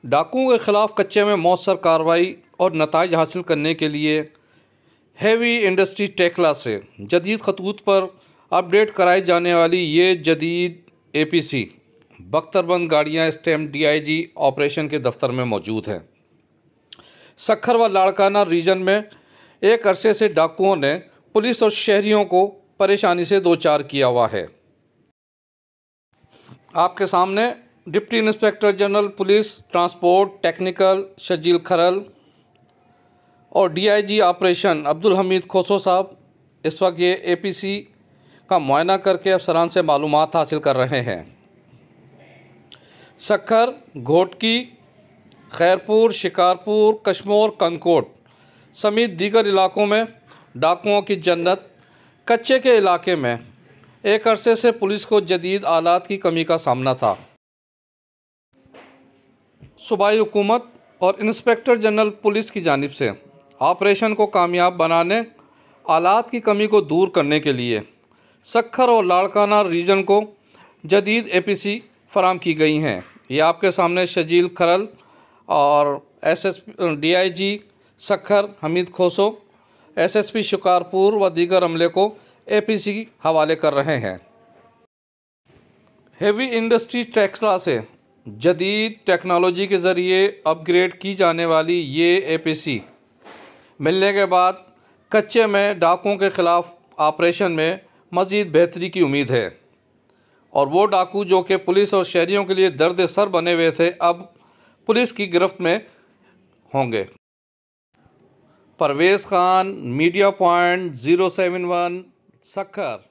डाकुओं के खिलाफ कच्चे में मौसर कार्रवाई और नताइज हासिल करने के लिए हेवी इंडस्ट्री टेक्ला से जदीद खतूत पर अपडेट कराई जाने वाली ये जदीद APC बख्तरबंद गाड़ियाँ स्टैम्प DIG ऑपरेशन के दफ्तर में मौजूद हैं। सक्खर व लाड़काना रीजन में एक अरसे से डाकुओं ने पुलिस और शहरियों को परेशानी से दो चार किया हुआ है। आपके सामने deputy inspector general police transport technical Shajeel Kharal और DIG ऑपरेशन अब्दुल हमीद खोसो साहब इस वक्त ये APC का मुआयना करके अफसरान से मालूमात हासिल कर रहे हैं। सक्खर, घोटकी, खैरपुर, शिकारपुर, कशमोर, कंकोट समेत दीगर इलाकों में डाकुओं की जन्नत कच्चे के इलाके में एक अरसे से पुलिस को जदीद आलात की कमी का सामना था। सूबाई हुकूमत और इंस्पेक्टर जनरल पुलिस की जानिब से ऑपरेशन को कामयाब बनाने, आलात की कमी को दूर करने के लिए सक्खर और लाड़काना रीजन को जदीद APC फराम की गई हैं। ये आपके सामने शजील खरल और DIG सक्खर हमीद खोसो, SSP शिकारपुर व दीगर अमले को APC हवाले कर रहे हैं। हेवी इंडस्ट्री टेक्ला से जदीद टेक्नोलॉजी के ज़रिए अपग्रेड की जाने वाली ये APC मिलने के बाद कच्चे में डाकुओं के ख़िलाफ़ ऑपरेशन में मज़ीद बेहतरी की उम्मीद है और वो डाकू जो कि पुलिस और शहरियों के लिए दर्द सर बने हुए थे अब पुलिस की गिरफ्त में होंगे। Parvez Khan, media point 071 Sukkur.